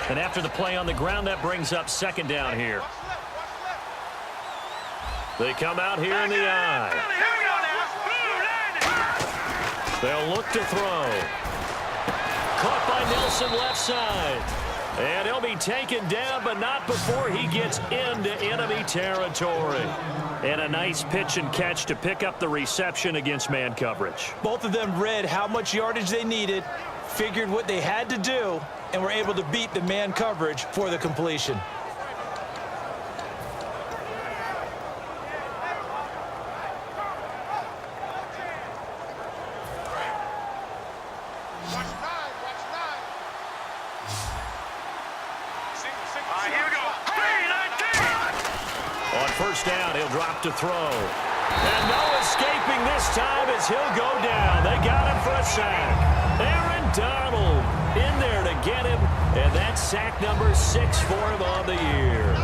And after the play on the ground, that brings up second down here. They come out here in the eye. They'll look to throw. Caught by Nelson left side. And he'll be taken down, but not before he gets into enemy territory. And a nice pitch and catch to pick up the reception against man coverage. Both of them read how much yardage they needed, figured what they had to do, and were able to beat the man coverage for the completion. First down, he'll drop to throw. And no escaping this time as he'll go down. They got him for a sack. Aaron Donald in there to get him. And that's sack number 6 for him on the year.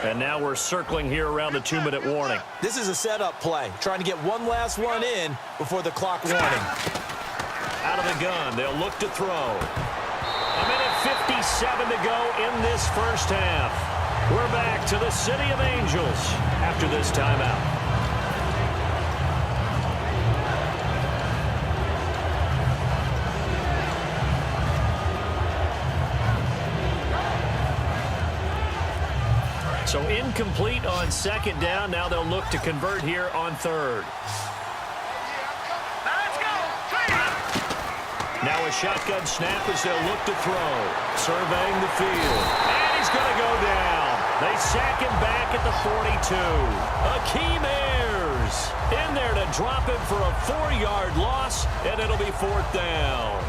And now we're circling here around the 2-minute warning. This is a setup play, trying to get one last one in before the clock warning. Out of the gun, they'll look to throw. A minute 57 to go in this first half. We're back to the City of Angels after this timeout. So incomplete on second down. Now they'll look to convert here on third. Now a shotgun snap as they'll look to throw. Surveying the field. And he's going to go down. They sack him back at the 42. Akeem Ayers in there to drop him for a 4-yard loss, and it'll be 4th down.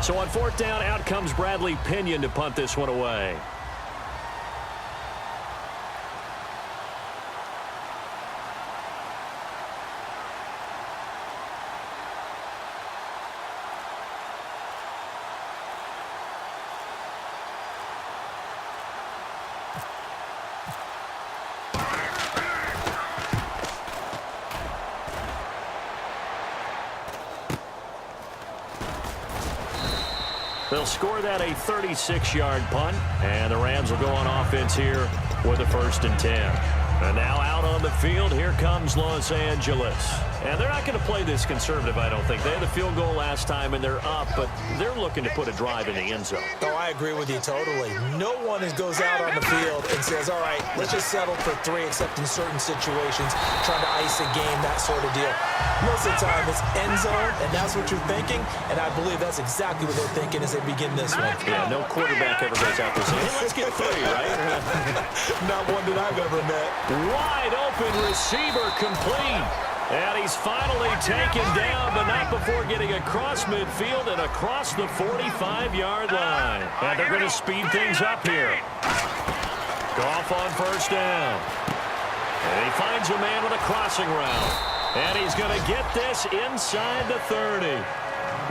So on 4th down, out comes Bradley Pinion to punt this one away. They'll score that a 36-yard punt, and the Rams will go on offense here with a 1st and 10. And now out on the field, here comes Los Angeles. And they're not going to play this conservative, I don't think. They had the field goal last time, and they're up, but they're looking to put a drive in the end zone. Oh, I agree with you totally. No one goes out on the field and says, all right, let's just settle for 3, except in certain situations, trying to ice a game, that sort of deal. Most of the time, it's end zone, and that's what you're thinking, and I believe that's exactly what they're thinking as they begin this one. Yeah, no quarterback ever goes out there saying, hey, let's get 3, right? Not one that I've ever met. Wide open receiver complete. And he's finally taken down, but not before getting across midfield and across the 45-yard line. And they're going to speed things up here. Goff on 1st down. And he finds a man with a crossing route. And he's going to get this inside the 30.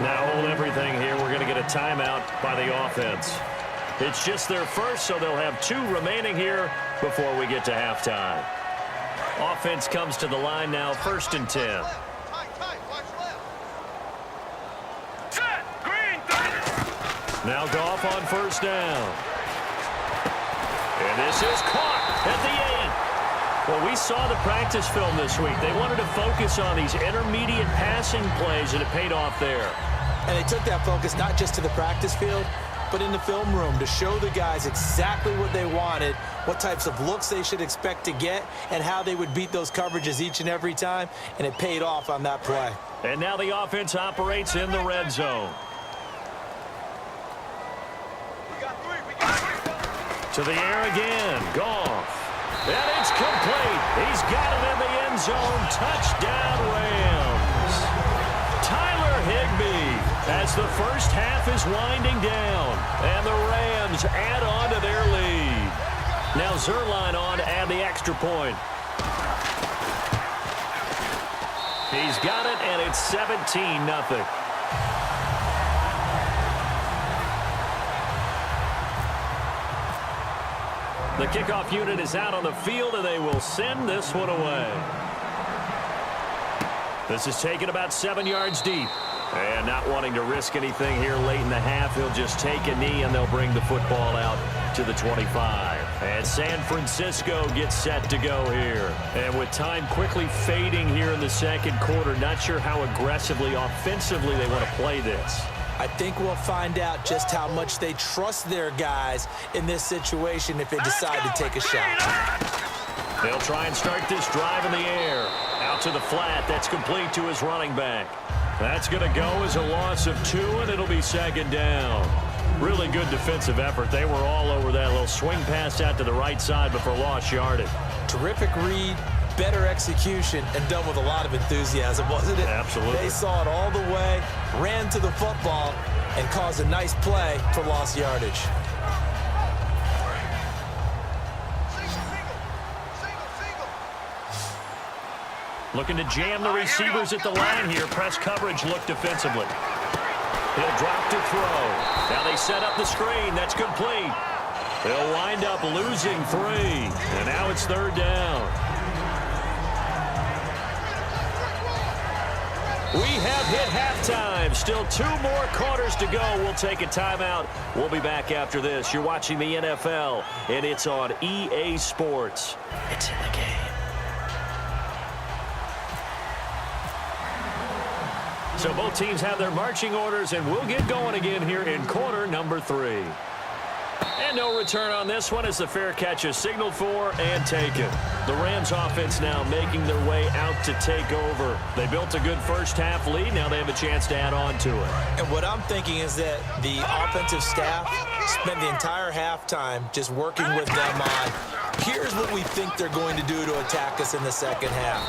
Now hold everything here. We're going to get a timeout by the offense. It's just their first, so they'll have 2 remaining here before we get to halftime. Offense comes to the line now, 1st and 10. Now Goff on 1st down. And this is caught at the 8. Well, we saw the practice film this week. They wanted to focus on these intermediate passing plays, and it paid off there. And they took that focus not just to the practice field, but in the film room to show the guys exactly what they wanted, what types of looks they should expect to get, and how they would beat those coverages each and every time, and it paid off on that play. And now the offense operates in the red zone. To the air again, Goff. And it's complete. He's got it in the end zone. Touchdown, Rams. Tyler Higbee as the first half is winding down. And the Rams add on to their lead. Now Zerline on to add the extra point. He's got it, and it's 17-0. The kickoff unit is out on the field, and they will send this one away. This is taken about 7 yards deep. And not wanting to risk anything here late in the half, he'll just take a knee, and they'll bring the football out to the 25. And San Francisco gets set to go here. And with time quickly fading here in the second quarter, not sure how aggressively, offensively they want to play this. I think we'll find out just how much they trust their guys in this situation if they decide to take a shot. They'll try and start this drive in the air. Out to the flat. That's complete to his running back. That's going to go as a loss of 2, and it'll be second down. Really good defensive effort. They were all over that little swing pass out to the right side, but for lost yardage. Terrific read, better execution, and done with a lot of enthusiasm, wasn't it? Absolutely. They saw it all the way, ran to the football, and caused a nice play for lost yardage. Looking to jam the receivers at the line here. Press coverage look defensively. He'll drop to throw. Now they set up the screen. That's complete. They'll wind up losing 3. And now it's third down. We have hit halftime. Still 2 more quarters to go. We'll take a timeout. We'll be back after this. You're watching the NFL, and it's on EA Sports. It's in the game. So both teams have their marching orders, and we'll get going again here in quarter number 3. And no return on this one as the fair catch is signaled for and taken. The Rams offense now making their way out to take over. They built a good first half lead. Now they have a chance to add on to it. And what I'm thinking is that the offensive staff spent the entire halftime just working with them on, here's what we think they're going to do to attack us in the second half.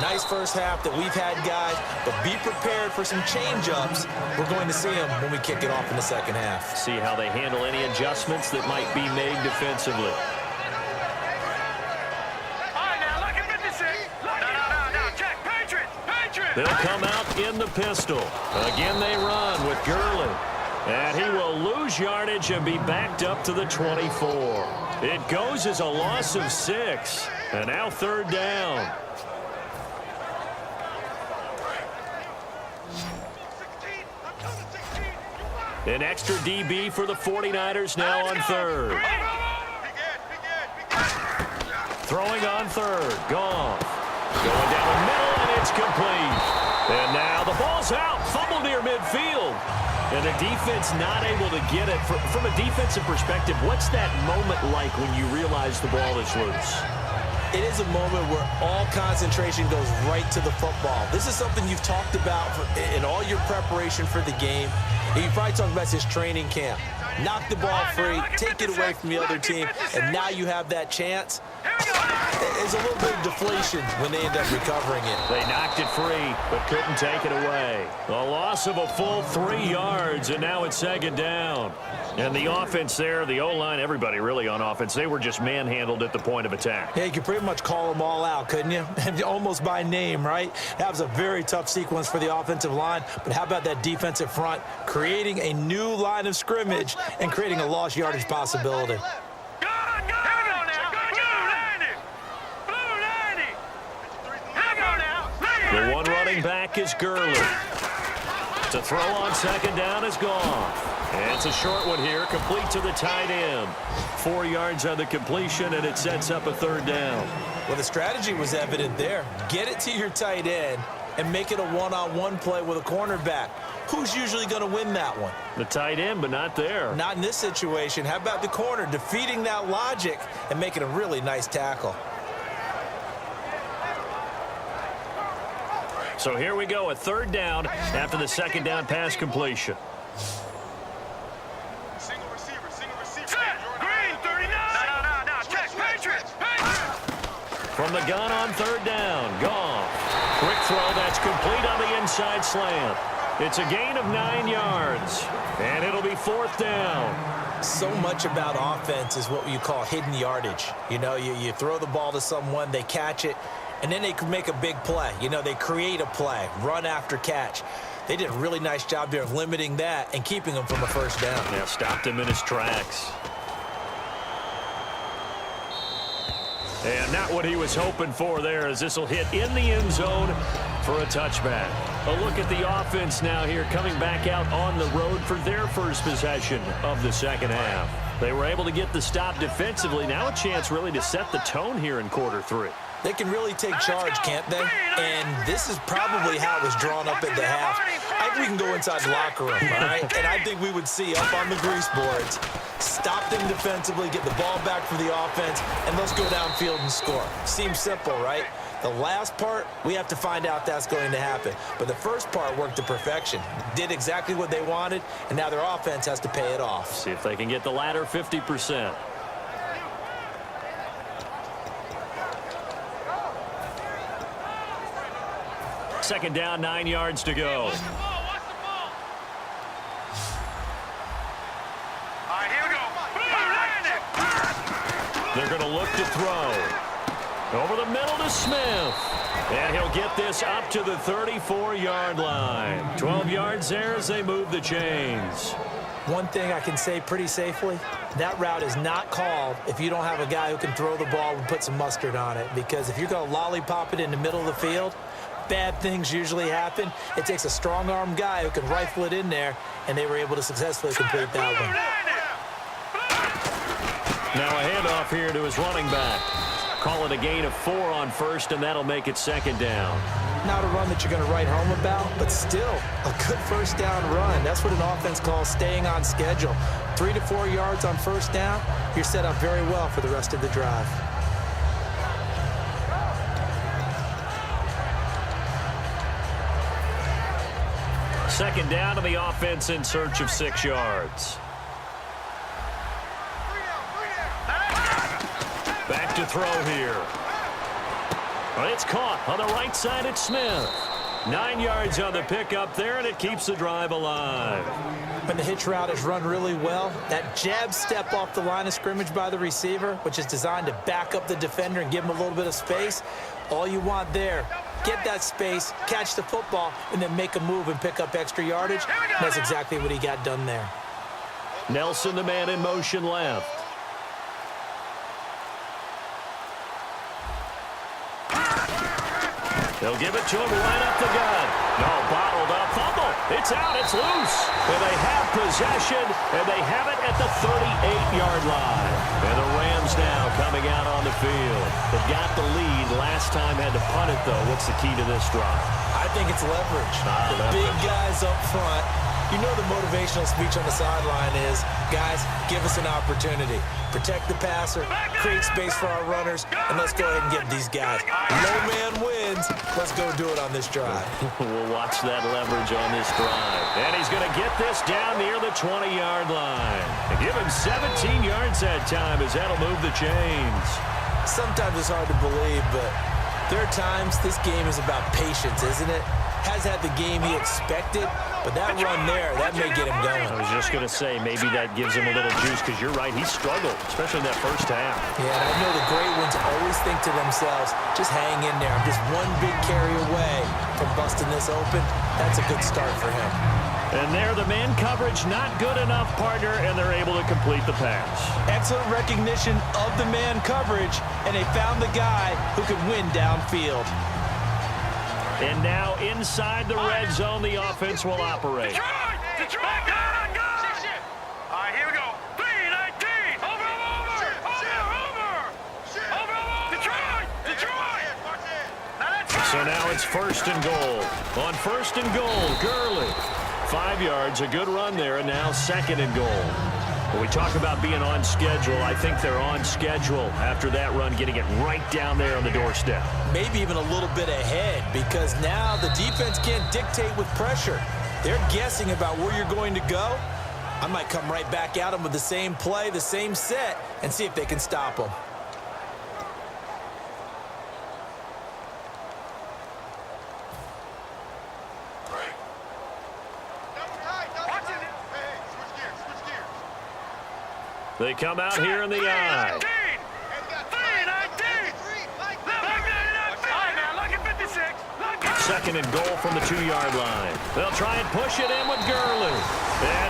Nice first half that we've had, guys, but be prepared for some change-ups. We're going to see them when we kick it off in the second half. See how they handle any adjustments that might be made defensively. They'll come out in the pistol. Again, they run with Gurley. And he will lose yardage and be backed up to the 24. It goes as a loss of 6. And now third down. An extra DB for the 49ers now on third. Throwing on third. Goff. Going down the middle, and it's complete. And now the ball's out. Fumble near midfield. And the defense not able to get it. From a defensive perspective, what's that moment like when you realize the ball is loose? It is a moment where all concentration goes right to the football. This is something you've talked about in all your preparation for the game. And you probably talked about this training camp. Knock the ball free, take it away from the other team, and now you have that chance. There's a little bit of deflation when they end up recovering it. They knocked it free, but couldn't take it away. A loss of a full 3 yards, and now it's second down. And the offense there, the O-line, everybody really on offense, they were just manhandled at the point of attack. Yeah, you could pretty much call them all out, couldn't you? Almost by name, right? That was a very tough sequence for the offensive line, but how about that defensive front creating a new line of scrimmage and creating a lost yardage possibility? The one running back is Gurley. To throw on second down is Goff. And it's a short one here, complete to the tight end. 4 yards on the completion, and it sets up a third down. Well, the strategy was evident there. Get it to your tight end and make it a one-on-one play with a cornerback. Who's usually going to win that one? The tight end, but not there. Not in this situation. How about the corner defeating that logic and making a really nice tackle? So here we go, a third down after the second down pass completion. Single receiver. Green, 39. No. Check, Patriots. From the gun on third down, Goff. Quick throw, that's complete on the inside slant. It's a gain of 9 yards, and it'll be fourth down. So much about offense is what you call hidden yardage. You know, you throw the ball to someone, they catch it, and then they can make a big play. You know, they create a play, run after catch. They did a really nice job there of limiting that and keeping him from a first down. Yeah, stopped him in his tracks. And not what he was hoping for there, as this will hit in the end zone for a touchback. A look at the offense now here, coming back out on the road for their first possession of the second half. They were able to get the stop defensively. Now a chance really to set the tone here in quarter three. They can really take charge, can't they? And this is probably how it was drawn up at the half. I think we can go inside the locker room, all right? And I think we would see up on the grease boards, stop them defensively, get the ball back for the offense, and let's go downfield and score. Seems simple, right? The last part, we have to find out that's going to happen. But the first part worked to perfection. Did exactly what they wanted, and now their offense has to pay it off. See if they can get the latter 50%. Second down, 9 yards to go. Watch the ball. All right, here we go. They're going to look to throw. Over the middle to Smith. And he'll get this up to the 34-yard line. 12 yards there as they move the chains. One thing I can say pretty safely, that route is not called if you don't have a guy who can throw the ball and put some mustard on it. Because if you're going to lollipop it in the middle of the field, bad things usually happen. It takes a strong-arm guy who can rifle it in there, and they were able to successfully complete that one. Now a handoff here to his running back. Call it a gain of 4 on first, and that'll make it second down. Not a run that you're going to write home about, but still a good first down run. That's what an offense calls staying on schedule. 3 to 4 yards on first down, you're set up very well for the rest of the drive. Second down to the offense in search of 6 yards. Back to throw here. Well, it's caught on the right side at Smith. 9 yards on the pickup there, and it keeps the drive alive. When the hitch route is run really well, that jab step off the line of scrimmage by the receiver, which is designed to back up the defender and give him a little bit of space, all you want there, get that space, catch the football, and then make a move and pick up extra yardage. And that's exactly what he got done there. Nelson, the man in motion left. They'll give it to him right up the gut. No, bottled up, fumble. It's out, it's loose. And they have possession, and they have it at the 38-yard line. And the Rams now coming out on the field. They've got the lead. Last time had to punt it, though. What's the key to this drive? I think it's leverage. The big guys up front. You know the motivational speech on the sideline is, guys, give us an opportunity. Protect the passer, create space for our runners, and let's go ahead and get these guys. No man wins. Let's go do it on this drive. We'll watch that leverage on this drive. And he's going to get this down near the 20-yard line. And give him 17 yards that time as that'll move the chains. Sometimes it's hard to believe, but there are times this game is about patience, isn't it? Has had the game he expected, but that run there, that may get him going. I was just going to say, maybe that gives him a little juice, because you're right, he struggled, especially in that first half. Yeah, and I know the great ones always think to themselves, just hang in there. I'm just one big carry away from busting this open. That's a good start for him. And there, the man coverage not good enough, partner, and they're able to complete the pass. Excellent recognition of the man coverage, and they found the guy who could win downfield. And now inside the red zone, the offense will operate. Detroit, got it. All right, here we go. 3-19. Over. Detroit. So now it's first and goal. On first and goal, Gurley. 5 yards, a good run there, and now second and goal. When we talk about being on schedule, I think they're on schedule after that run, getting it right down there on the doorstep. Maybe even a little bit ahead, because now the defense can't dictate with pressure. They're guessing about where you're going to go. I might come right back at them with the same play, the same set, and see if they can stop them. They come out here in the eye. Second and goal from the 2-yard line. They'll try and push it in with Gurley. And